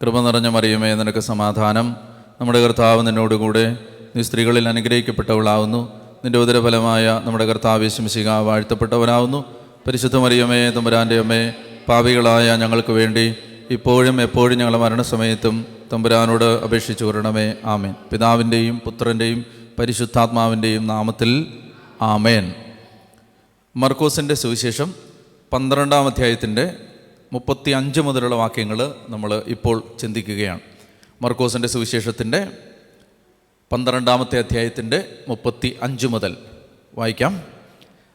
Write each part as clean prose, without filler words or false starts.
കൃപ നിറഞ്ഞ മറിയമേ, നിനക്ക് സമാധാനം. നമ്മുടെ കർത്താവ് നിന്നോടുകൂടെ, നീ സ്ത്രീകളിൽ അനുഗ്രഹിക്കപ്പെട്ടവളാവുന്നു. നിന്റെ ഉദരഫലമായ നമ്മുടെ കർത്താവ് യേശു മിശിഹാ വാഴ്ത്തപ്പെട്ടവനാവുന്നു. പരിശുദ്ധ മറിയമേ, തമ്പുരാൻ്റെ അമ്മേ, പാപികളായ ഞങ്ങൾക്ക് വേണ്ടി ഇപ്പോഴും എപ്പോഴും ഞങ്ങളുടെ മരണസമയത്തും തമ്പുരാനോട് അപേക്ഷിച്ചു കൊള്ളണമേ. ആമേൻ. പിതാവിൻ്റെയും പുത്രൻ്റെയും പരിശുദ്ധാത്മാവിൻ്റെയും നാമത്തിൽ ആമേൻ. മർക്കോസിൻ്റെ സുവിശേഷം 12-ാം അധ്യായത്തിൻ്റെ 35 മുതലുള്ള വാക്യങ്ങൾ നമ്മൾ ഇപ്പോൾ ചിന്തിക്കുകയാണ്. മർക്കോസിൻ്റെ സുവിശേഷത്തിൻ്റെ 12-ാമത്തെ അധ്യായത്തിൻ്റെ 35 മുതൽ വായിക്കാം.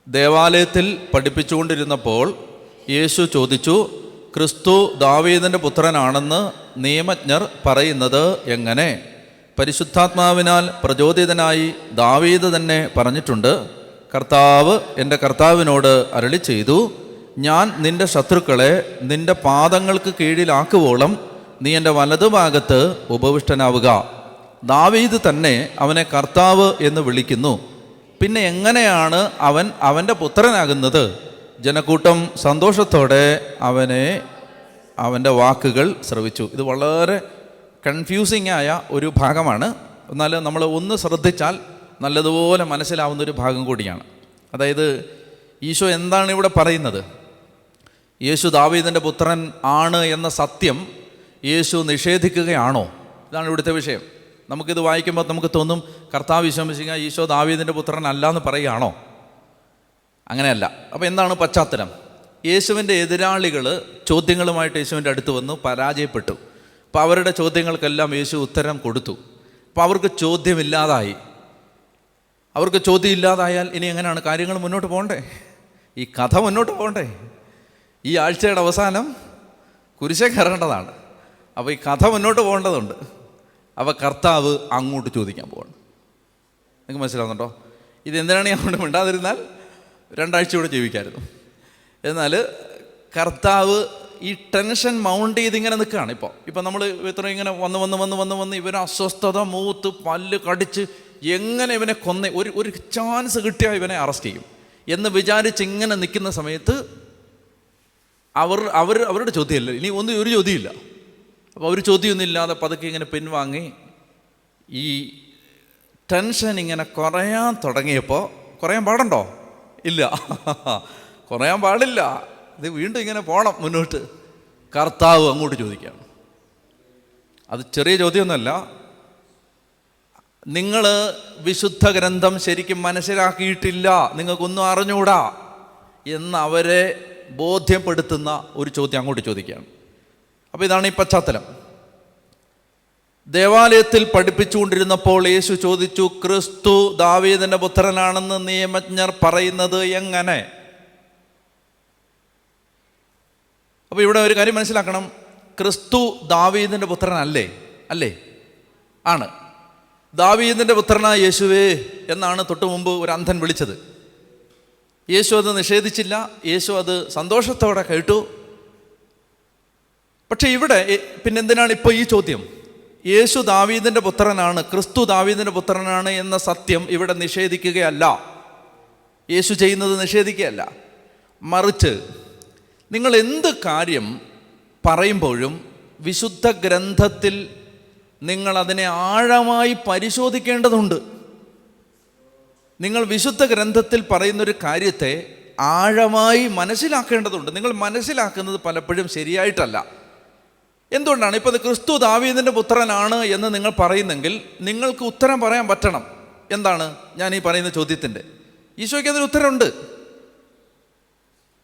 ദേവാലയത്തിൽ പഠിപ്പിച്ചുകൊണ്ടിരുന്നപ്പോൾ യേശു ചോദിച്ചു, ക്രിസ്തു ദാവീദിൻ്റെ പുത്രനാണെന്ന് നിയമജ്ഞർ പറയുന്നത് എങ്ങനെ? പരിശുദ്ധാത്മാവിനാൽ പ്രചോദിതനായി ദാവീദ് തന്നെ പറഞ്ഞിട്ടുണ്ട്, കർത്താവ് എൻ്റെ കർത്താവിനോട് അരുളി ചെയ്തു, ഞാൻ നിന്റെ ശത്രുക്കളെ നിന്റെ പാദങ്ങൾക്ക് കീഴിലാക്കുവോളം നീ എൻ്റെ വലതുഭാഗത്ത് ഉപവിഷ്ടനാവുക. ദാവീദ് തന്നെ അവനെ കർത്താവ് എന്ന് വിളിക്കുന്നു. പിന്നെ എങ്ങനെയാണ് അവൻ അവൻ്റെ പുത്രനാകുന്നത്? ജനക്കൂട്ടം സന്തോഷത്തോടെ അവൻ്റെ വാക്കുകൾ ശ്രവിച്ചു. ഇത് വളരെ കൺഫ്യൂസിങ് ആയ ഒരു ഭാഗമാണ്. എന്നാൽ നമ്മൾ ഒന്ന് ശ്രദ്ധിച്ചാൽ നല്ലതുപോലെ മനസ്സിലാവുന്നൊരു ഭാഗം കൂടിയാണ്. അതായത് ഈശോ എന്താണ് ഇവിടെ പറയുന്നത്? യേശു ദാവീദിൻ്റെ പുത്രൻ ആണ് എന്ന സത്യം യേശു നിഷേധിക്കുകയാണോ? ഇതാണ് ഇവിടുത്തെ വിഷയം. നമുക്കിത് വായിക്കുമ്പോൾ നമുക്ക് തോന്നും, കർത്താവ് വിശ്വസിക്കുക ഈശോ ദാവീദിൻ്റെ പുത്രൻ അല്ല എന്ന് പറയുകയാണോ? അങ്ങനെയല്ല. അപ്പോൾ എന്താണ് പശ്ചാത്തലം? യേശുവിൻ്റെ എതിരാളികൾ ചോദ്യങ്ങളുമായിട്ട് യേശുവിൻ്റെ അടുത്ത് വന്നു പരാജയപ്പെട്ടു. അപ്പോൾ അവരുടെ ചോദ്യങ്ങൾക്കെല്ലാം യേശു ഉത്തരം കൊടുത്തു. അപ്പോൾ അവർക്ക് ചോദ്യമില്ലാതായി. അവർക്ക് ചോദ്യം ഇല്ലാതായാൽ ഇനി എങ്ങനെയാണ് കാര്യങ്ങൾ മുന്നോട്ട് പോകണ്ടേ? ഈ കഥ മുന്നോട്ട് പോകണ്ടേ? ഈ ആഴ്ചയുടെ അവസാനം കുരിശേ കയറേണ്ടതാണ്. അപ്പോൾ ഈ കഥ മുന്നോട്ട് പോകേണ്ടതുണ്ട്. അപ്പോൾ കർത്താവ് അങ്ങോട്ട് ചോദിക്കാൻ പോവാണ്. നിങ്ങൾക്ക് മനസ്സിലാവുന്നുണ്ടോ? ഇതെന്തിനാണ് ഞാൻ കൊണ്ട് മിണ്ടാതിരുന്നാൽ 2 ആഴ്ച കൂടെ ജീവിക്കായിരുന്നു. എന്നാൽ കർത്താവ് ഈ ടെൻഷൻ മൗണ്ട് ചെയ്തിങ്ങനെ നിൽക്കുകയാണ്. ഇപ്പോൾ നമ്മൾ ഇത്ര ഇങ്ങനെ വന്ന് ഇവനെ അസ്വസ്ഥത, മൂത്ത്, പല്ല് കടിച്ച് എങ്ങനെ ഇവനെ ഒരു ചാൻസ് കിട്ടിയാൽ ഇവനെ അറസ്റ്റ് ചെയ്യും എന്ന് വിചാരിച്ച് ഇങ്ങനെ നിൽക്കുന്ന സമയത്ത് അവരുടെ ചോദ്യമല്ല, ഇനി ഒരു ചോദ്യമില്ല. അപ്പോൾ അവർ ചോദ്യമൊന്നുമില്ലാതെ പതുക്കെ ഇങ്ങനെ പിൻവാങ്ങി ഈ ടെൻഷൻ ഇങ്ങനെ കുറയാൻ തുടങ്ങിയപ്പോൾ, കുറയാൻ പാടുണ്ടോ? ഇല്ല, കുറയാൻ പാടില്ല. ഇത് വീണ്ടും ഇങ്ങനെ പോകണം മുന്നോട്ട്. കർത്താവ് അങ്ങോട്ട് ചോദിക്കുകയാണ്. അത് ചെറിയ ചോദ്യമൊന്നുമല്ല. നിങ്ങൾ വിശുദ്ധ ഗ്രന്ഥം ശരിക്കും മനസ്സിലാക്കിയിട്ടില്ല, നിങ്ങൾക്കൊന്നും അറിഞ്ഞുകൂടാ എന്ന് അവരെ ബോധ്യപ്പെടുത്തുന്ന ഒരു ചോദ്യം അങ്ങോട്ട് ചോദിക്കുകയാണ്. അപ്പോൾ ഇതാണ് ഈ പശ്ചാത്തലം. ദേവാലയത്തിൽ പഠിപ്പിച്ചുകൊണ്ടിരുന്നപ്പോൾ യേശു ചോദിച്ചു, ക്രിസ്തു ദാവീദിൻ്റെ പുത്രനാണെന്ന് നിയമജ്ഞർ പറയുന്നത് എങ്ങനെ? അപ്പോൾ ഇവിടെ ഒരു കാര്യം മനസ്സിലാക്കണം. ക്രിസ്തു ദാവീദിൻ്റെ പുത്രനല്ലേ? അല്ലേ? ആണ്. ദാവീദിൻ്റെ പുത്രനായ യേശുവേ എന്നാണ് തൊട്ടു മുമ്പ് ഒരു അന്ധൻ വിളിച്ചത്. യേശു അത് നിഷേധിച്ചില്ല. യേശു അത് സന്തോഷത്തോടെ കേട്ടു. പക്ഷെ ഇവിടെ പിന്നെന്തിനാണ് ഇപ്പോൾ ഈ ചോദ്യം? യേശു ദാവീദിൻ്റെ പുത്രനാണ്, ക്രിസ്തു ദാവീദിൻ്റെ പുത്രനാണ് എന്ന സത്യം ഇവിടെ നിഷേധിക്കുകയല്ല. യേശു ചെയ്യുന്നത് നിഷേധിക്കുകയല്ല. മറിച്ച് നിങ്ങൾ എന്ത് കാര്യം പറയുമ്പോഴും വിശുദ്ധ ഗ്രന്ഥത്തിൽ നിങ്ങൾ അതിനെ ആഴമായി പരിശോധിക്കേണ്ടതുണ്ട്. നിങ്ങൾ വിശുദ്ധ ഗ്രന്ഥത്തിൽ പറയുന്നൊരു കാര്യത്തെ ആഴമായി മനസ്സിലാക്കേണ്ടതുണ്ട്. നിങ്ങൾ മനസ്സിലാക്കുന്നത് പലപ്പോഴും ശരിയായിട്ടല്ല. എന്തുകൊണ്ടാണ്? ഇപ്പോൾ ക്രിസ്തു ദാവീദിൻ്റെ പുത്രനാണ് എന്ന് നിങ്ങൾ പറയുന്നെങ്കിൽ നിങ്ങൾക്ക് ഉത്തരം പറയാൻ പറ്റണം. എന്താണ് ഞാൻ ഈ പറയുന്ന ചോദ്യത്തിൻ്റെ? ഈശോയ്ക്ക് അതിന് ഉത്തരമുണ്ട്.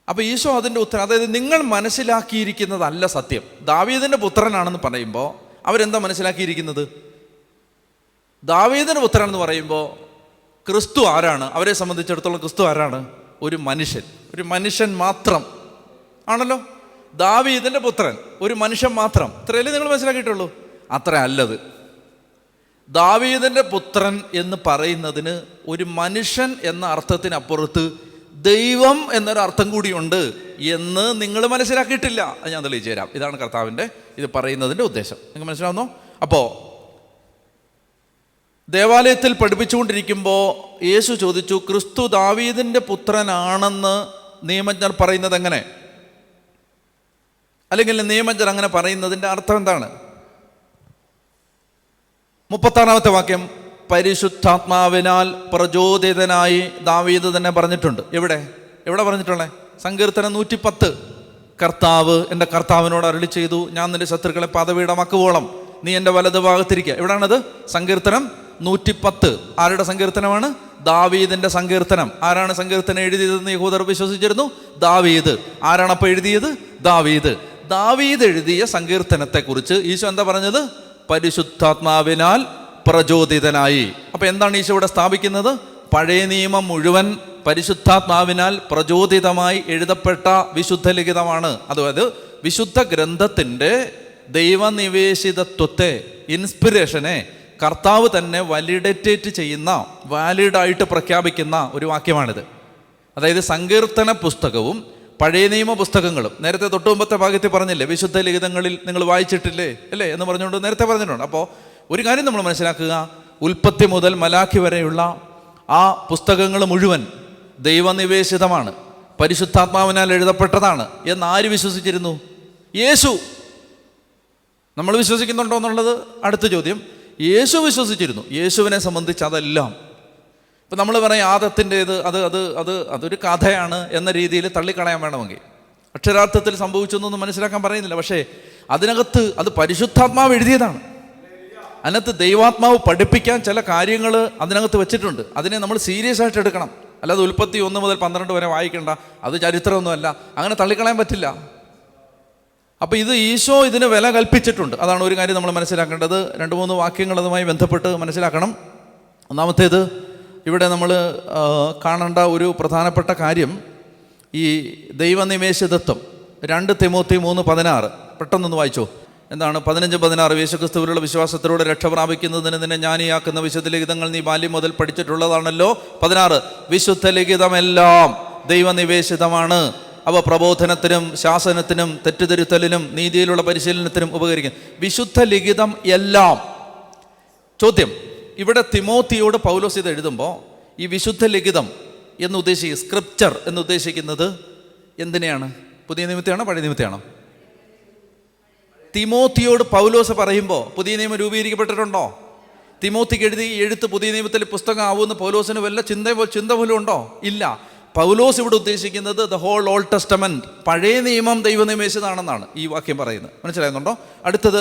അപ്പോൾ ഈശോ അതിൻ്റെ ഉത്തരം, അതായത് നിങ്ങൾ മനസ്സിലാക്കിയിരിക്കുന്നതല്ല സത്യം. ദാവീദിൻ്റെ പുത്രനാണെന്ന് പറയുമ്പോൾ അവരെന്താ മനസ്സിലാക്കിയിരിക്കുന്നത്? ദാവീദിൻ്റെ പുത്രൻ എന്ന് പറയുമ്പോൾ ക്രിസ്തു ആരാണ്? അവരെ സംബന്ധിച്ചിടത്തോളം ക്രിസ്തു ആരാണ്? ഒരു മനുഷ്യൻ മാത്രം ആണല്ലോ. ദാവീദിൻ്റെ പുത്രൻ ഒരു മനുഷ്യൻ മാത്രം, ഇത്രയല്ലേ നിങ്ങൾ മനസ്സിലാക്കിയിട്ടുള്ളൂ? അത്ര അല്ലത്. ദാവീദിൻ്റെ പുത്രൻ എന്ന് പറയുന്നതിന് ഒരു മനുഷ്യൻ എന്ന അർത്ഥത്തിനപ്പുറത്ത് ദൈവം എന്നൊരർത്ഥം കൂടിയുണ്ട് എന്ന് നിങ്ങൾ മനസ്സിലാക്കിയിട്ടില്ല. അത് ഞാൻ തെളിയിച്ചു തരാം. ഇതാണ് കർത്താവിൻ്റെ ഇത് പറയുന്നതിൻ്റെ ഉദ്ദേശം. നിങ്ങൾക്ക് മനസ്സിലാവുന്നോ? അപ്പോൾ ദേവാലയത്തിൽ പഠിപ്പിച്ചുകൊണ്ടിരിക്കുമ്പോൾ യേശു ചോദിച്ചു, ക്രിസ്തു ദാവീദിൻ്റെ പുത്രനാണെന്ന് നിയമജ്ഞർ പറയുന്നത് എങ്ങനെ? അല്ലെങ്കിൽ നിയമജ്ഞർ അങ്ങനെ പറയുന്നതിൻ്റെ അർത്ഥം എന്താണ്? 36 വാക്യം, പരിശുദ്ധാത്മാവിനാൽ പ്രചോദിതനായി ദാവീദ് തന്നെ പറഞ്ഞിട്ടുണ്ട്. എവിടെ പറഞ്ഞിട്ടുള്ളേ? സങ്കീർത്തനം 110. കർത്താവ് എൻ്റെ കർത്താവിനോട് അരുളി ചെയ്തു, ഞാൻ നിന്റെ ശത്രുക്കളെ പാദപീഠമാക്കുവോളം നീ എൻ്റെ വലത് ഭാഗത്തിരിക്കുക. എവിടാണത്? സങ്കീർത്തനം 110. ആരുടെ സങ്കീർത്തനമാണ്? ദാവീദിന്റെ സങ്കീർത്തനം. ആരാണ് സങ്കീർത്തനം എഴുതിയതെന്ന് യഹൂദർ വിശ്വസിച്ചിരുന്നു? ദാവീദ്. ആരാണ് അപ്പോൾ എഴുതിയത്? ദാവീദ്. ദാവീദ് എഴുതിയ സങ്കീർത്തനത്തെക്കുറിച്ച് ഈശോ എന്താ പറഞ്ഞത്? പരിശുദ്ധാത്മാവിനാൽ പ്രചോദിതനായി. അപ്പൊ എന്താണ് ഈശോ ഇവിടെ സ്ഥാപിക്കുന്നത്? പഴയ നിയമം മുഴുവൻ പരിശുദ്ധാത്മാവിനാൽ പ്രചോദിതമായി എഴുതപ്പെട്ട വിശുദ്ധ ലിഖിതമാണ്. അതായത് വിശുദ്ധ ഗ്രന്ഥത്തിൻ്റെ ദൈവനിവേശിതത്വത്തെ, ഇൻസ്പിരേഷനെ കർത്താവ് തന്നെ വാലിഡേറ്റ് ചെയ്യുന്ന, വാലിഡായിട്ട് പ്രഖ്യാപിക്കുന്ന ഒരു വാക്യമാണിത്. അതായത് സങ്കീർത്തന പുസ്തകവും പഴയ നിയമ പുസ്തകങ്ങളും, നേരത്തെ തൊട്ട് മുമ്പത്തെ ഭാഗത്തിൽ പറഞ്ഞില്ലേ, വിശുദ്ധ ലിഖിതങ്ങളിൽ നിങ്ങൾ വായിച്ചിട്ടില്ലേ അല്ലേ എന്ന് പറഞ്ഞുകൊണ്ട് നേരത്തെ പറഞ്ഞിട്ടുണ്ട്. അപ്പോൾ ഒരു കാര്യം നമ്മൾ മനസ്സിലാക്കുക, ഉൽപ്പത്തി മുതൽ മലാഖി വരെയുള്ള ആ പുസ്തകങ്ങൾ മുഴുവൻ ദൈവനിവേശിതമാണ്, പരിശുദ്ധാത്മാവിനാൽ എഴുതപ്പെട്ടതാണ് എന്ന് ആര് വിശ്വസിച്ചിരുന്നു? യേശു. നമ്മൾ വിശ്വസിക്കുന്നുണ്ടോ എന്നുള്ളത് അടുത്ത ചോദ്യം. യേശു വിശ്വസിച്ചിരുന്നു. യേശുവിനെ സംബന്ധിച്ച് അതെല്ലാം. ഇപ്പം നമ്മൾ പറയും ആദത്തിൻ്റേത് അതൊരു കഥയാണ് എന്ന രീതിയിൽ തള്ളിക്കളയാൻ വേണമെങ്കിൽ, അക്ഷരാർത്ഥത്തിൽ സംഭവിച്ചൊന്നും മനസ്സിലാക്കാൻ പറയുന്നില്ല. പക്ഷേ അതിനകത്ത് അത് പരിശുദ്ധാത്മാവ് എഴുതിയതാണ്. അതിനകത്ത് ദൈവാത്മാവ് പഠിപ്പിക്കാൻ ചില കാര്യങ്ങൾ അതിനകത്ത് വെച്ചിട്ടുണ്ട്. അതിനെ നമ്മൾ സീരിയസ് ആയിട്ട് എടുക്കണം. അല്ലാതെ ഉൽപ്പത്തി 1 മുതൽ 12 വരെ വായിക്കേണ്ട, അത് ചരിത്രമൊന്നുമല്ല, അങ്ങനെ തള്ളിക്കളയാൻ പറ്റില്ല. അപ്പോൾ ഇത് ഈശോ ഇതിന് വില കൽപ്പിച്ചിട്ടുണ്ട്. അതാണ് ഒരു കാര്യം നമ്മൾ മനസ്സിലാക്കേണ്ടത്. 2-3 വാക്യങ്ങൾ അതുമായി ബന്ധപ്പെട്ട് മനസ്സിലാക്കണം. ഒന്നാമത്തേത്, ഇവിടെ നമ്മൾ കാണേണ്ട ഒരു പ്രധാനപ്പെട്ട കാര്യം ഈ ദൈവനിവേശിതത്വം. 2 തിമോത്തി 3:16 പെട്ടെന്നൊന്ന് വായിച്ചോ. എന്താണ്? 15-16 യേശുക്രിസ്തുവിലുള്ള വിശ്വാസത്തിലൂടെ രക്ഷ പ്രാപിക്കുന്നതിന് നിന്നെ ജ്ഞാനിയാക്കുന്ന വിശുദ്ധ ലിഖിതങ്ങൾ നീ ബാല്യം മുതൽ പഠിച്ചിട്ടുള്ളതാണല്ലോ. 16 വിശുദ്ധ ലിഖിതമെല്ലാം ദൈവനിവേശിതമാണ്, അവ പ്രബോധനത്തിനും ശാസനത്തിനും തെറ്റുതിരുത്തലിനും നീതിയിലുള്ള പരിശീലനത്തിനും ഉപകരിക്കും. വിശുദ്ധ ലിഖിതം എല്ലാം. ചോദ്യം, ഇവിടെ തിമോത്തിയോട് പൗലോസ് ഇത് എഴുതുമ്പോൾ ഈ വിശുദ്ധ ലിഖിതം എന്ന് ഉദ്ദേശിക്കുക, സ്ക്രിപ്ചർ എന്ന് ഉദ്ദേശിക്കുന്നത് എന്തിനെയാണ്? പുതിയ നിയമത്തെയാണോ പഴയ നിയമത്തെയാണോ? തിമോത്തിയോട് പൗലോസ് പറയുമ്പോൾ പുതിയ നിയമം രൂപീകരിക്കപ്പെട്ടിട്ടുണ്ടോ? തിമോത്തിക്ക് എഴുത്ത് പുതിയ നിയമത്തിൽ പുസ്തകം ആവുമെന്ന് പൗലോസിന് വല്ല ചിന്ത പോലും ഉണ്ടോ? ഇല്ല. പൗലോസ് ഇവിടെ ഉദ്ദേശിക്കുന്നത് ദ ഹോൾ ഓൾഡ് ടെസ്റ്റമെന്റ്, പഴയ നിയമം ദൈവനിവേശിതാണെന്നാണ് ഈ വാക്യം പറയുന്നത്. മനസ്സിലാകുന്നുണ്ടോ? അടുത്തത്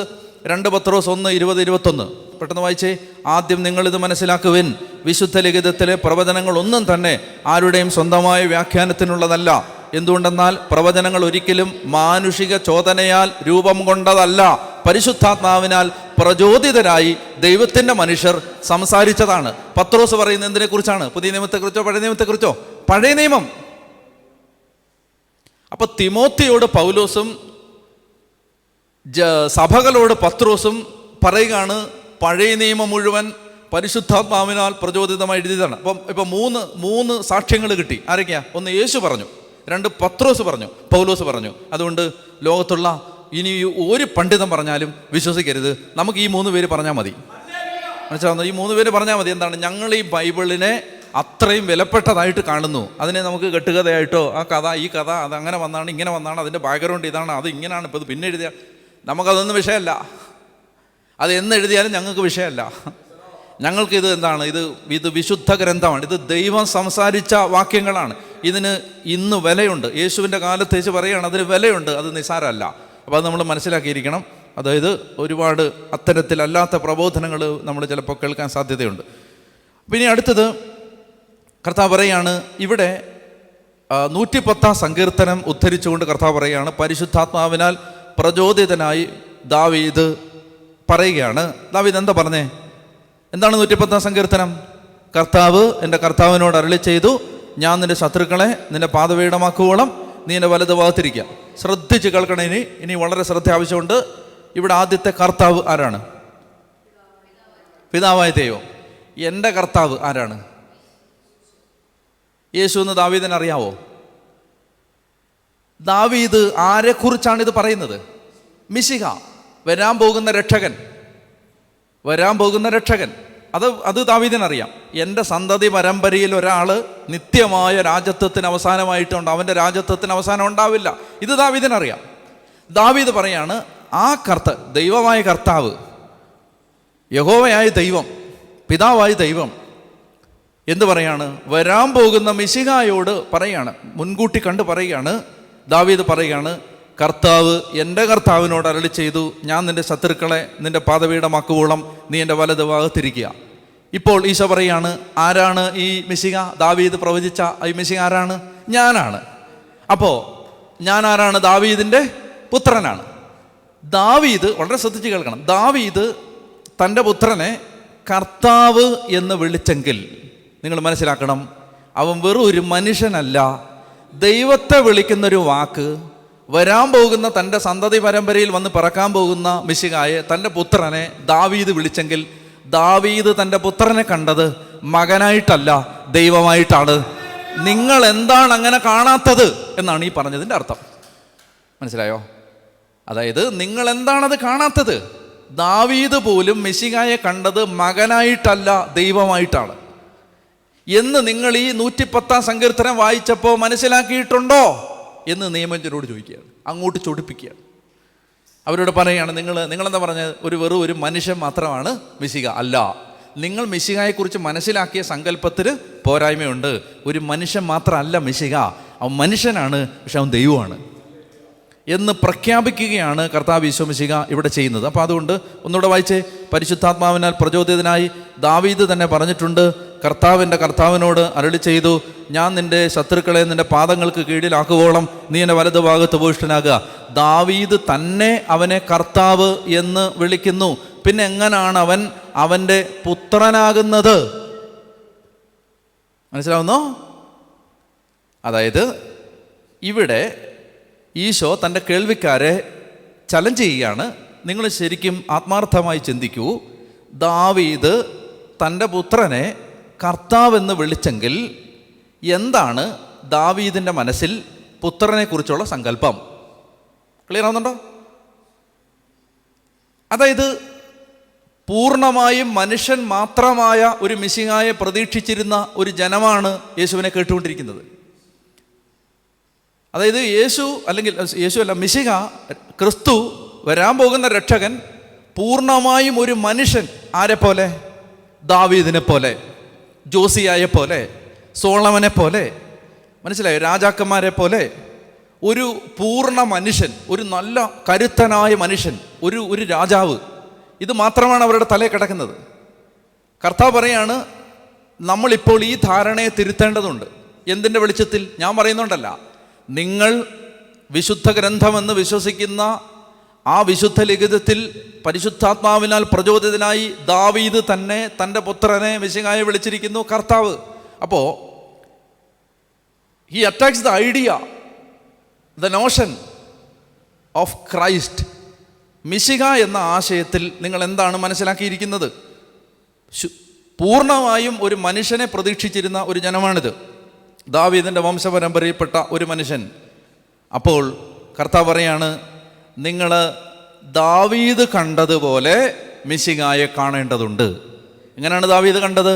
2 പത്രോസ് 1:20-21 പെട്ടെന്ന് വായിച്ചേ. ആദ്യം നിങ്ങളിത് മനസ്സിലാക്കുവിൻ, വിശുദ്ധ ലിഖിതത്തിലെ പ്രവചനങ്ങൾ ഒന്നും തന്നെ ആരുടെയും സ്വന്തമായ വ്യാഖ്യാനത്തിനുള്ളതല്ല. എന്തുകൊണ്ടെന്നാൽ പ്രവചനങ്ങൾ ഒരിക്കലും മാനുഷിക ചോദനയാൽ രൂപം കൊണ്ടതല്ല, പരിശുദ്ധാത്മാവിനാൽ പ്രചോദിതരായി ദൈവത്തിൻ്റെ മനുഷ്യർ സംസാരിച്ചതാണ്. പത്രോസ് പറയുന്നത് എന്തിനെ കുറിച്ചാണ്? പുതിയ നിയമത്തെക്കുറിച്ചോ പഴയ നിയമത്തെക്കുറിച്ചോ? പഴയ നിയമം. അപ്പൊ തിമോത്തിയോട് പൗലോസും സഭകളോട് പത്രോസും പറയുകയാണ്, പഴയ നിയമം മുഴുവൻ പരിശുദ്ധാത്മാവിനാൽ പ്രചോദിതമായി എഴുതിയതാണ്. അപ്പം ഇപ്പം മൂന്ന് സാക്ഷ്യങ്ങൾ കിട്ടി. ആരൊക്കെയാ? 1 യേശു പറഞ്ഞു, 2 പത്രോസ് പറഞ്ഞു, പൗലോസ് പറഞ്ഞു. അതുകൊണ്ട് ലോകത്തുള്ള ഇനി ഒരു പണ്ഡിതൻ പറഞ്ഞാലും വിശ്വസിക്കരുത്, നമുക്ക് ഈ 3 പേര് പറഞ്ഞാൽ മതി. മനസ്സിലാവുന്നു? ഈ 3 പേര് പറഞ്ഞാൽ മതി. എന്താണ്? ഞങ്ങൾ ഈ ബൈബിളിനെ അത്രയും വിലപ്പെട്ടതായിട്ട് കാണുന്നു. അതിനെ നമുക്ക് കെട്ടുകഥയായിട്ടോ ആ കഥ ഈ കഥ അത് അങ്ങനെ വന്നാണ് ഇങ്ങനെ വന്നാണ് അതിൻ്റെ ബാക്ക്ഗ്രൗണ്ട് ഇതാണ് അത് ഇങ്ങനെയാണ് ഇപ്പോൾ ഇത് പിന്നെ എഴുതിയ നമുക്കതൊന്നും വിഷയമല്ല. അത് എന്നെഴുതിയാലും ഞങ്ങൾക്ക് വിഷയമല്ല. ഞങ്ങൾക്കിത് എന്താണ്? ഇത് വിശുദ്ധ ഗ്രന്ഥമാണ്. ഇത് ദൈവം സംസാരിച്ച വാക്യങ്ങളാണ്. ഇതിന് ഇന്ന് വിലയുണ്ട്. യേശുവിൻ്റെ കാലത്ത് യേശു പറയുകയാണ് അതിന് വിലയുണ്ട്, അത് നിസ്സാരമല്ല. അപ്പോൾ അത് നമ്മൾ മനസ്സിലാക്കിയിരിക്കണം. അതായത് ഒരുപാട് അത്തരത്തിലല്ലാത്ത പ്രബോധനങ്ങൾ നമ്മൾ ചിലപ്പോൾ കേൾക്കാൻ സാധ്യതയുണ്ട്. പിന്നെ അടുത്തത് കർത്താവ് പറയുകയാണ്, ഇവിടെ 110 സങ്കീർത്തനം ഉദ്ധരിച്ചുകൊണ്ട് കർത്താവ് പറയുകയാണ്, പരിശുദ്ധാത്മാവിനാൽ പ്രചോദിതനായി ദാവീദ് പറയുകയാണ്. ദാവീദ് എന്താ പറഞ്ഞേ? എന്താണ് 110 സങ്കീർത്തനം? കർത്താവ് എൻ്റെ കർത്താവിനോട് അരുളി ചെയ്തു, ഞാൻ നിന്റെ ശത്രുക്കളെ നിന്റെ പാദപീഠമാക്കുവോളം നീ എൻ്റെ വലത് ഭാഗത്തിരിക്കുക. ശ്രദ്ധിച്ച് കേൾക്കണം. ഇനി വളരെ ശ്രദ്ധ ആവശ്യമുണ്ട്. ഇവിടെ ആദ്യത്തെ കർത്താവ് ആരാണ്? പിതാവായ ദൈവം. എൻ്റെ കർത്താവ് ആരാണ്? യേശു എന്ന് ദാവീദിനെ അറിയാവോ? ദാവീദ് ആരെക്കുറിച്ചാണ് ഇത് പറയുന്നത്? മിശിഹ, വരാൻ പോകുന്ന രക്ഷകൻ. അത് ദാവീദിനറിയാം. എൻ്റെ സന്തതി പരമ്പരയിൽ ഒരാൾ നിത്യമായ രാജത്വത്തിന് അവസാനമായിട്ടുണ്ട്, അവൻ്റെ രാജത്വത്തിന് അവസാനം ഉണ്ടാവില്ല. ഇത് ദാവീദിനറിയാം. ദാവീദ് പറയാണ്, ആ ദൈവമായ കർത്താവ് യഹോവയായ ദൈവം, പിതാവായ ദൈവം എന്ത് പറയാണ്? വരാൻ പോകുന്ന മിശിഹായോട് പറയാണ്, മുൻകൂട്ടി കണ്ട് പറയുകയാണ്. ദാവീദ് പറയുകയാണ്, കർത്താവ് എൻ്റെ കർത്താവിനോട് അരുളി ചെയ്തു, ഞാൻ നിൻ്റെ ശത്രുക്കളെ നിൻ്റെ പാദപീഠമാക്കുവോളം നീ എൻ്റെ വലത് ഭാഗത്തിരിക്കുക. ഇപ്പോൾ ഈശോ പറയാണ്, ആരാണ് ഈ മിശിഹ? ദാവീദ് പ്രവചിച്ച ഈ മിശിഹ ആരാണ്? ഞാനാണ്. അപ്പോൾ ഞാൻ ആരാണ്? ദാവീദിൻ്റെ പുത്രനാണ്. ദാവീദ്, വളരെ ശ്രദ്ധിച്ച് കേൾക്കണം, ദാവീദ് തൻ്റെ പുത്രനെ കർത്താവ് എന്ന് വിളിച്ചെങ്കിൽ നിങ്ങൾ മനസ്സിലാക്കണം, അവൻ വെറും ഒരു മനുഷ്യനല്ല. ദൈവത്തെ വിളിക്കുന്നൊരു വാക്ക് വരാൻ പോകുന്ന തൻ്റെ സന്തതി പരമ്പരയിൽ വന്ന് പിറക്കാൻ പോകുന്ന മിശിഹായെ, തൻ്റെ പുത്രനെ ദാവീദ് വിളിച്ചെങ്കിൽ ദാവീദ് തൻ്റെ പുത്രനെ കണ്ടത് മകനായിട്ടല്ല, ദൈവമായിട്ടാണ്. നിങ്ങൾ എന്താണ് അങ്ങനെ കാണാത്തത് എന്നാണ് ഈ പറഞ്ഞതിൻ്റെ അർത്ഥം. മനസ്സിലായോ? അതായത് നിങ്ങൾ എന്താണത് കാണാത്തത്? ദാവീദ് പോലും മിശിഹായെ കണ്ടത് മകനായിട്ടല്ല, ദൈവമായിട്ടാണ് എന്ന് നിങ്ങൾ ഈ 110 സങ്കീർത്തനം വായിച്ചപ്പോൾ മനസ്സിലാക്കിയിട്ടുണ്ടോ എന്ന് നിയമജ്ഞരോട് ചോദിക്കുകയാണ്, അങ്ങോട്ട് ചൊടിപ്പിക്കുകയാണ്. അവരോട് പറയുകയാണ്, നിങ്ങളെന്താ പറഞ്ഞത്? വെറും ഒരു മനുഷ്യൻ മാത്രമാണ് മിശിഹ. അല്ല, നിങ്ങൾ മിശിഹായെക്കുറിച്ച് മനസ്സിലാക്കിയ സങ്കല്പത്തിന് പോരായ്മയുണ്ട്. ഒരു മനുഷ്യൻ മാത്രമല്ല മിശിഹ, അവൻ മനുഷ്യനാണ്, പക്ഷെ അവൻ ദൈവമാണ് എന്ന് പ്രഖ്യാപിക്കുകയാണ് കർത്താവ് ഈശോ മിശിഹ ഇവിടെ ചെയ്യുന്നത്. അപ്പോൾ അതുകൊണ്ട് ഒന്നുകൂടെ വായിച്ചേ. പരിശുദ്ധാത്മാവിനാൽ പ്രചോദിതനായി ദാവീദ് തന്നെ പറഞ്ഞിട്ടുണ്ട്, കർത്താവിൻ്റെ കർത്താവിനോട് അരുളി ചെയ്തു, ഞാൻ നിൻ്റെ ശത്രുക്കളെ നിൻ്റെ പാദങ്ങൾക്ക് കീഴിലാക്കുവോളം നീ എൻ്റെ വലതു ഭാഗത്ത് ഉപവിഷ്ടനാകുക. ദാവീദ് തന്നെ അവനെ കർത്താവ് എന്ന് വിളിക്കുന്നു. പിന്നെ എങ്ങനെയാണ് അവൻ അവൻ്റെ പുത്രനാകുന്നത്? മനസ്സിലാവുന്നോ? അതായത് ഇവിടെ ഈശോ തൻ്റെ കേൾവിക്കാരെ ചലഞ്ച് ചെയ്യുകയാണ്. നിങ്ങൾ ശരിക്കും ആത്മാർത്ഥമായി ചിന്തിക്കൂ. ദാവീദ് തൻ്റെ പുത്രനെ കർത്താവെന്ന് വിളിച്ചെങ്കിൽ എന്താണ് ദാവീദിൻ്റെ മനസ്സിൽ പുത്രനെക്കുറിച്ചുള്ള സങ്കല്പം? ക്ലിയർ ആവുന്നുണ്ടോ? അതായത് പൂർണ്ണമായും മനുഷ്യൻ മാത്രമായ ഒരു മിശിഹായെ പ്രതീക്ഷിച്ചിരുന്ന ഒരു ജനമാണ് യേശുവിനെ കേട്ടുകൊണ്ടിരിക്കുന്നത്. അതായത് മിശിഹ, ക്രിസ്തു, വരാൻ പോകുന്ന രക്ഷകൻ പൂർണ്ണമായും ഒരു മനുഷ്യൻ. ആരെ പോലെ? ദാവീദിനെ പോലെ, ജോസിയായെ പോലെ, സോളമനെ പോലെ, മനസ്സിലായോ? രാജാക്കന്മാരെ പോലെ ഒരു പൂർണ്ണ മനുഷ്യൻ, ഒരു നല്ല കരുത്തനായ മനുഷ്യൻ, ഒരു രാജാവ്. ഇത് മാത്രമാണ് അവരുടെ തലയിൽ കിടക്കുന്നത്. കർത്താവ് പറയാണ്, നമ്മളിപ്പോൾ ഈ ധാരണയെ തിരുത്തേണ്ടതുണ്ട്. എന്തിൻ്റെ വെളിച്ചത്തിൽ? ഞാൻ പറയുന്നുണ്ടല്ല, നിങ്ങൾ വിശുദ്ധ ഗ്രന്ഥമെന്ന് വിശ്വസിക്കുന്ന ആ വിശുദ്ധ ലിഖിതത്തിൽ പരിശുദ്ധാത്മാവിനാൽ പ്രചോദിതനായി ദാവീദ് തന്നെ തൻ്റെ പുത്രനെ മിശിഹായെ വിളിച്ചിരിക്കുന്നു കർത്താവ്. അപ്പോൾ he attacks the idea, the notion of Christ. മിശിഹ എന്ന ആശയത്തിൽ നിങ്ങൾ എന്താണ് മനസ്സിലാക്കിയിരിക്കുന്നത്? പൂർണ്ണമായും ഒരു മനുഷ്യനെ പ്രതീക്ഷിച്ചിരുന്ന ഒരു ജനമാണിത്, ദാവീദിൻ്റെ വംശപരമ്പരയിൽപ്പെട്ട ഒരു മനുഷ്യൻ. അപ്പോൾ കർത്താവ് പറയാണ്, നിങ്ങൾ ദാവീദ് കണ്ടതുപോലെ മിശിഹായെ കാണേണ്ടതുണ്ട്. എങ്ങനെയാണ് ദാവീദ് കണ്ടത്?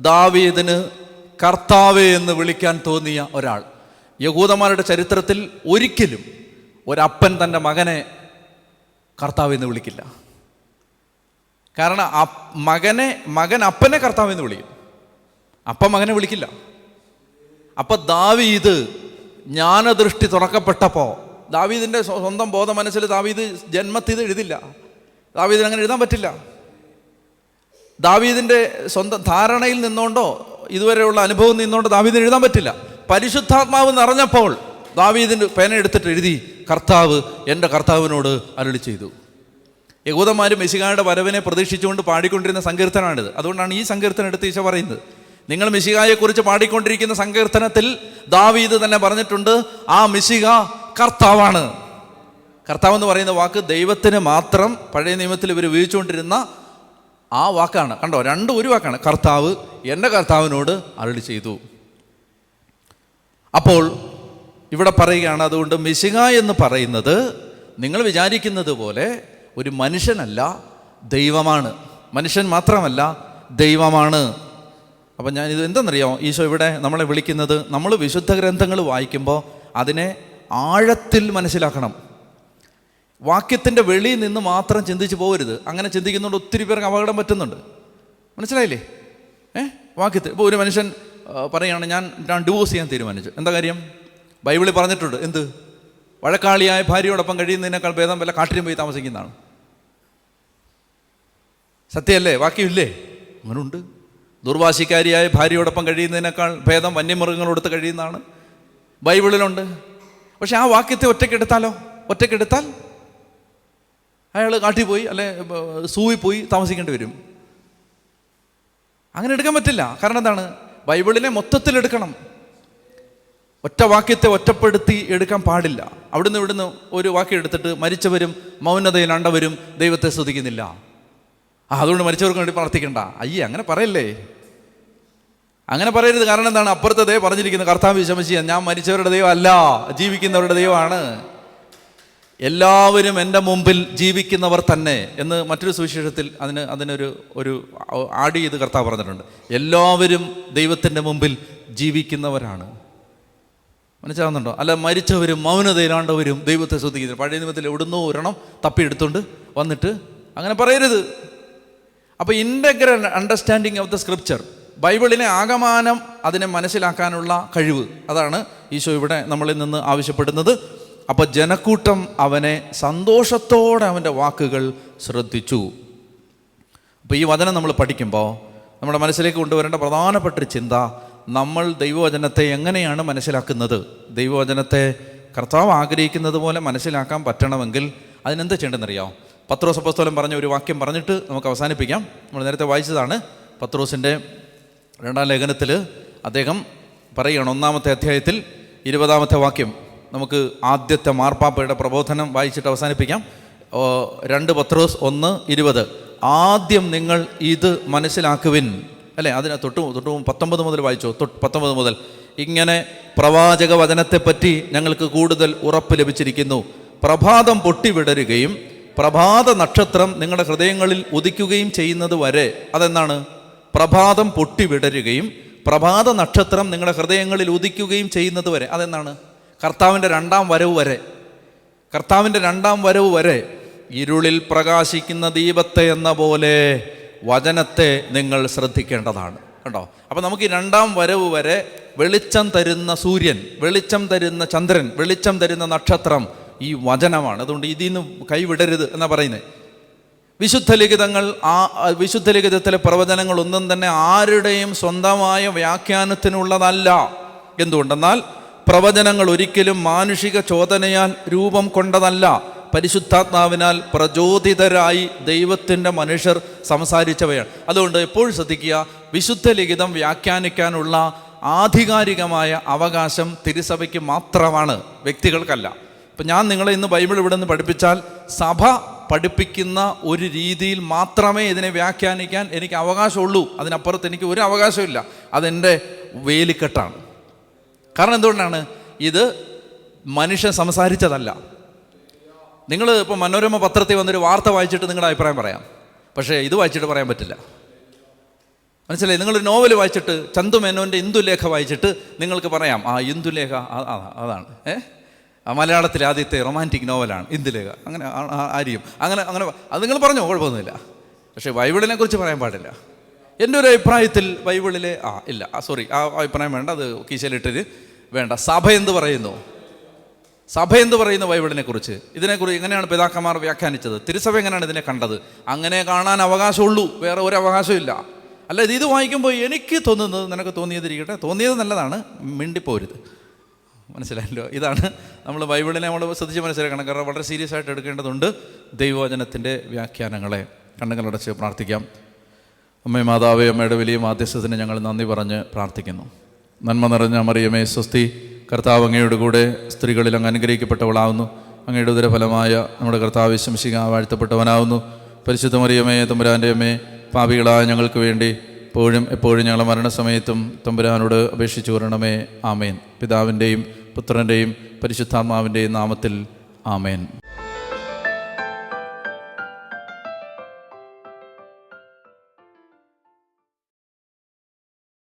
ദാവീദിന് കർത്താവേ എന്ന് വിളിക്കാൻ തോന്നിയ ഒരാൾ. യഹൂദന്മാരുടെ ചരിത്രത്തിൽ ഒരിക്കലും ഒരപ്പൻ തൻ്റെ മകനെ കർത്താവ് എന്ന് വിളിക്കില്ല. കാരണം മകൻ അപ്പനെ കർത്താവ് എന്ന് വിളിക്കും, അപ്പൻ മകനെ വിളിക്കില്ല. അപ്പൊ ദാവീദ് ജ്ഞാനദൃഷ്ടി തുറക്കപ്പെട്ടപ്പോൾ ദാവീദിൻ്റെ സ്വന്തം ബോധ മനസ്സിൽ ദാവീദ് ജന്മത്തിൽ എഴുതില്ല. ദാവീദിന് അങ്ങനെ എഴുതാൻ പറ്റില്ല. ദാവീദിൻ്റെ സ്വന്തം ധാരണയിൽ നിന്നുകൊണ്ടോ ഇതുവരെയുള്ള അനുഭവം നിന്നുകൊണ്ടോ ദാവീദിന് എഴുതാൻ പറ്റില്ല. പരിശുദ്ധാത്മാവ് നിറഞ്ഞപ്പോൾ ദാവീദിന് പേന എടുത്തിട്ട് എഴുതി, കർത്താവ് എൻ്റെ കർത്താവിനോട് അരുളി ചെയ്തു. യഹൂദന്മാർ മിശിഹായുടെ വരവിനെ പ്രതീക്ഷിച്ചുകൊണ്ട് പാടിക്കൊണ്ടിരുന്ന സങ്കീർത്തനമാണിത്. അതുകൊണ്ടാണ് ഈ സങ്കീർത്തനം എടുത്ത് ഈശോ പറയുന്നത്. നിങ്ങൾ മിശിഹായെക്കുറിച്ച് പാടിക്കൊണ്ടിരിക്കുന്ന സങ്കീർത്തനത്തിൽ ദാവീദ് തന്നെ പറഞ്ഞിട്ടുണ്ട്, ആ മിശിഹ കർത്താവാണ്. കർത്താവ് എന്ന് പറയുന്ന വാക്ക് ദൈവത്തിന് മാത്രം പഴയ നിയമത്തിൽ ഇവർ ഉപയോഗിച്ചുകൊണ്ടിരുന്ന ആ വാക്കാണ്. കണ്ടോ, രണ്ടും ഒരു വാക്കാണ്. കർത്താവ് എൻ്റെ കർത്താവിനോട് അരുളി ചെയ്തു. അപ്പോൾ ഇവിടെ പറയുകയാണ്, അതുകൊണ്ട് മിശിഹ എന്ന് പറയുന്നത് നിങ്ങൾ വിചാരിക്കുന്നത് പോലെ ഒരു മനുഷ്യനല്ല, ദൈവമാണ്. മനുഷ്യൻ മാത്രമല്ല, ദൈവമാണ്. അപ്പം ഞാൻ ഇത് എന്തെന്നറിയാമോ, ഈശോ ഇവിടെ നമ്മളെ വിളിക്കുന്നത്, നമ്മൾ വിശുദ്ധ ഗ്രന്ഥങ്ങൾ വായിക്കുമ്പോൾ അതിനെ ആഴത്തിൽ മനസ്സിലാക്കണം. വാക്യത്തിൻ്റെ വെളിയിൽ നിന്ന് മാത്രം ചിന്തിച്ച് പോകരുത്. അങ്ങനെ ചിന്തിക്കുന്നതുകൊണ്ട് ഒത്തിരി പേർക്ക് അപകടം പറ്റുന്നുണ്ട്. മനസ്സിലായില്ലേ? വാക്യത്തിൽ ഇപ്പോൾ ഒരു മനുഷ്യൻ പറയുകയാണ്, ഞാൻ ഡിവോഴ്സ് ചെയ്യാൻ തീരുമാനിച്ചു. എന്താ കാര്യം? ബൈബിളിൽ പറഞ്ഞിട്ടുണ്ട്. എന്ത്? വഴക്കാളിയായ ഭാര്യയോടൊപ്പം കഴിയുന്നതിനേക്കാൾ ഭേദം വല്ല കാട്ടിലും പോയി താമസിക്കുന്നതാണ്. സത്യമല്ലേ? വാക്യമില്ലേ? അങ്ങനുണ്ട്. ദുർവാശിക്കാരിയായ ഭാര്യയോടൊപ്പം കഴിയുന്നതിനേക്കാൾ ഭേദം വന്യമൃഗങ്ങളോടൊത്ത് കഴിയുന്നതാണ്. ബൈബിളിലുണ്ട്. പക്ഷെ ആ വാക്യത്തെ ഒറ്റയ്ക്കെടുത്താൽ അയാൾ കാട്ടിൽ പോയി അല്ലെ സൂവിൽ പോയി താമസിക്കേണ്ടി വരും. അങ്ങനെ എടുക്കാൻ പറ്റില്ല. കാരണം എന്താണ്? ബൈബിളിനെ മൊത്തത്തിലെടുക്കണം. ഒറ്റ വാക്യത്തെ ഒറ്റപ്പെടുത്തി എടുക്കാൻ പാടില്ല. ഇവിടുന്ന് ഒരു വാക്യം എടുത്തിട്ട് മരിച്ചവരും മൗനതയിൽ അണ്ടവരും ദൈവത്തെ സ്തുതിക്കുന്നില്ല, അതുകൊണ്ട് മരിച്ചവർക്ക് വേണ്ടി പ്രാർത്ഥിക്കണ്ട. അങ്ങനെ പറയല്ലേ, അങ്ങനെ പറയരുത്. കാരണം എന്താണ്? അപ്പുറത്തെ ദൈവം പറഞ്ഞിരിക്കുന്നത് കർത്താവ് വിശമസിയ, ഞാൻ മരിച്ചവരുടെ ദൈവം അല്ല, ജീവിക്കുന്നവരുടെ ദൈവമാണ്. എല്ലാവരും എൻ്റെ മുമ്പിൽ ജീവിക്കുന്നവർ തന്നെ എന്ന് മറ്റൊരു സുവിശേഷത്തിൽ അതിനൊരു ആഡ് ചെയ്ത് കർത്താവ് പറഞ്ഞിട്ടുണ്ട്. എല്ലാവരും ദൈവത്തിൻ്റെ മുമ്പിൽ ജീവിക്കുന്നവരാണ്. മനസ്സിലാവുന്നുണ്ടോ? അല്ല മരിച്ചവരും മൗനതയിലാണ്ടവരും ദൈവത്തെ സ്തുതിക്കുന്നു. പഴയ നിയമത്തിൽ എവിടുന്നോ ഒരെണ്ണം തപ്പിയെടുത്തുകൊണ്ട് വന്നിട്ട് അങ്ങനെ പറയരുത്. അപ്പോൾ integral understanding of the scripture, ബൈബിളിനെ ആകമാനം അതിനെ മനസ്സിലാക്കാനുള്ള കഴിവ്, അതാണ് ഈശോ ഇവിടെ നമ്മളിൽ നിന്ന് ആവശ്യപ്പെടുന്നത്. അപ്പോൾ ജനക്കൂട്ടം അവനെ സന്തോഷത്തോടെ അവൻ്റെ വാക്കുകൾ ശ്രദ്ധിച്ചു. അപ്പോൾ ഈ വചനം നമ്മൾ പഠിക്കുമ്പോൾ നമ്മുടെ മനസ്സിലേക്ക് കൊണ്ടുവരേണ്ട പ്രധാനപ്പെട്ടൊരു ചിന്ത, നമ്മൾ ദൈവവചനത്തെ എങ്ങനെയാണ് മനസ്സിലാക്കുന്നത്? ദൈവവചനത്തെ കർത്താവ് ആഗ്രഹിക്കുന്നത് പോലെ മനസ്സിലാക്കാൻ പറ്റണമെങ്കിൽ അതിനെന്താ ചെയ്യേണ്ടതെന്നറിയാമോ? പത്രോസ് അപ്പോസ്തലൻ പറഞ്ഞ ഒരു വാക്യം പറഞ്ഞിട്ട് നമുക്ക് അവസാനിപ്പിക്കാം. നമ്മൾ നേരത്തെ വായിച്ചതാണ്. പത്രോസിൻ്റെ 2-ാം ലേഖനത്തിൽ അദ്ദേഹം പറയുകയാണ്, 1-ാമത്തെ അധ്യായത്തിൽ 20-ാമത്തെ വാക്യം. നമുക്ക് ആദ്യത്തെ മാർപ്പാപ്പയുടെ പ്രബോധനം വായിച്ചിട്ട് അവസാനിപ്പിക്കാം. 2 പത്രോസ് 1:20. ആദ്യം നിങ്ങൾ ഇത് മനസ്സിലാക്കുവിൻ, അല്ലേ? അതിന് തൊട്ട് 19 മുതൽ വായിച്ചോ. 19 മുതൽ ഇങ്ങനെ പ്രവാചക വചനത്തെപ്പറ്റി ഞങ്ങൾക്ക് കൂടുതൽ ഉറപ്പ് ലഭിച്ചിരിക്കുന്നു. പ്രഭാതം പൊട്ടിവിടരുകയും പ്രഭാത നക്ഷത്രം നിങ്ങളുടെ ഹൃദയങ്ങളിൽ ഉദിക്കുകയും ചെയ്യുന്നത് വരെ. അതെന്താണ്? പ്രഭാതം പൊട്ടിവിടരുകയും പ്രഭാത നക്ഷത്രം നിങ്ങളുടെ ഹൃദയങ്ങളിൽ ഉദിക്കുകയും ചെയ്യുന്നത് വരെ. അതെന്താണ്? കർത്താവിൻ്റെ 2-ാം വരവ് വരെ. കർത്താവിൻ്റെ 2-ാം വരവ് വരെ ഇരുളിൽ പ്രകാശിക്കുന്ന ദീപത്തെ എന്ന പോലെ വചനത്തെ നിങ്ങൾ ശ്രദ്ധിക്കേണ്ടതാണ്. കണ്ടോ? അപ്പം നമുക്ക് ഈ 2-ാം വരവ് വരെ വെളിച്ചം തരുന്ന സൂര്യൻ, വെളിച്ചം തരുന്ന ചന്ദ്രൻ, വെളിച്ചം തരുന്ന നക്ഷത്രം ഈ വചനമാണ്. അതുകൊണ്ട് ഇതിന്ന് കൈവിടരുത് എന്നാ പറയുന്നത്. വിശുദ്ധ ലിഖിതത്തിലെ പ്രവചനങ്ങളൊന്നും തന്നെ ആരുടെയും സ്വന്തമായ വ്യാഖ്യാനത്തിനുള്ളതല്ല. എന്തുകൊണ്ടെന്നാൽ പ്രവചനങ്ങൾ ഒരിക്കലും മാനുഷിക ചോദനയാൽ രൂപം കൊണ്ടതല്ല, പരിശുദ്ധാത്മാവിനാൽ പ്രചോദിതരായി ദൈവത്തിൻ്റെ മനുഷ്യർ സംസാരിച്ചവയാണ്. അതുകൊണ്ട് എപ്പോഴും ശ്രദ്ധിക്കുക, വിശുദ്ധ ലിഖിതം വ്യാഖ്യാനിക്കാനുള്ള ആധികാരികമായ അവകാശം തിരുസഭയ്ക്ക് മാത്രമാണ്, വ്യക്തികൾക്കല്ല. ഇപ്പം ഞാൻ നിങ്ങളെ ഇന്ന് ബൈബിൾ ഇവിടെ നിന്ന് പഠിപ്പിച്ചാൽ സഭ പഠിപ്പിക്കുന്ന ഒരു രീതിയിൽ മാത്രമേ ഇതിനെ വ്യാഖ്യാനിക്കാൻ എനിക്ക് അവകാശമുള്ളൂ. അതിനപ്പുറത്ത് എനിക്ക് ഒരു അവകാശമില്ല. അതെൻ്റെ വേലിക്കെട്ടാണ്. കാരണം എന്തുകൊണ്ടാണ്? ഇത് മനുഷ്യൻ സംസാരിച്ചതല്ല. നിങ്ങൾ ഇപ്പോൾ മനോരമ പത്രത്തിൽ വന്നൊരു വാർത്ത വായിച്ചിട്ട് നിങ്ങളുടെ അഭിപ്രായം പറയാം, പക്ഷേ ഇത് വായിച്ചിട്ട് പറയാൻ പറ്റില്ല. മനസ്സിലായി? നിങ്ങൾ നോവൽ വായിച്ചിട്ട്, ചന്തുമേനോൻ്റെ ഇന്ദുലേഖ വായിച്ചിട്ട് നിങ്ങൾക്ക് പറയാം, ഇന്ദുലേഖ അതാണ് മലയാളത്തിലെ ആദ്യത്തെ റൊമാൻറ്റിക് നോവലാണ് ഇന്ദുലേഖ, അങ്ങനെ ആയിരിക്കും, അങ്ങനെ അത് നിങ്ങൾ പറഞ്ഞോ, കുഴപ്പമൊന്നുമില്ല. പക്ഷേ ബൈബിളിനെ കുറിച്ച് പറയാൻ പാടില്ല. എൻ്റെ ഒരു അഭിപ്രായത്തിൽ ബൈബിളിലെ ഇല്ല, സോറി, ആ അഭിപ്രായം വേണ്ട, അത് കീശയിലിട്ടത് വേണ്ട. സഭ എന്ത് പറയുന്നു ബൈബിളിനെ കുറിച്ച്? ഇതിനെക്കുറിച്ച് എങ്ങനെയാണ് പിതാക്കന്മാർ വ്യാഖ്യാനിച്ചത്? തിരുസഭ എങ്ങനെയാണ് ഇതിനെ കണ്ടത്? അങ്ങനെ കാണാൻ അവകാശമുള്ളൂ, വേറെ ഒരു അവകാശമില്ല. അല്ല, ഇത് വായിക്കുമ്പോൾ എനിക്ക് തോന്നുന്നത് നിനക്ക് തോന്നിയതിരിക്കട്ടെ, തോന്നിയത് നല്ലതാണ്, മിണ്ടിപ്പോരുത്. മനസ്സിലായല്ലോ? ഇതാണ് നമ്മൾ ബൈബിളിനെ നമ്മൾ ശ്രദ്ധിച്ച് മനസ്സിലാക്കണം. കാരണം വളരെ സീരിയസ് ആയിട്ട് എടുക്കേണ്ടതുണ്ട് ദൈവവചനത്തിൻ്റെ വ്യാഖ്യാനങ്ങളെ. കണ്ണുകളടച്ച് പ്രാർത്ഥിക്കാം. അമ്മേ മാതാവേ, അമ്മയുടെ വലിയ മാധ്യസ്ഥത്തിന് ഞങ്ങൾ നന്ദി പറഞ്ഞ് പ്രാർത്ഥിക്കുന്നു. നന്മ നിറഞ്ഞ മറിയമേ സ്വസ്തി, കർത്താവ് അങ്ങയുടെ കൂടെ സ്ത്രീകളിൽ അങ്ങ് അനുഗ്രഹിക്കപ്പെട്ടവളാവുന്നു. അങ്ങയുടെ ഉദരഫലമായ നമ്മുടെ കർത്താവ് ശംസിക വാഴ്ത്തപ്പെട്ടവനാവുന്നു. പരിശുദ്ധ മറിയമേ തമ്പുരാൻ്റെ അമ്മേ, പാപികളായ ഞങ്ങൾക്ക് വേണ്ടി എപ്പോഴും ഞങ്ങളുടെ മരണസമയത്തും തമ്പുരാനോട് അപേക്ഷിച്ചു വരണമേ. ആമേൻ. പിതാവിൻ്റെയും പുത്രൻ്റെയും പരിശുദ്ധാത്മാവിൻ്റെയും നാമത്തിൽ ആമേൻ.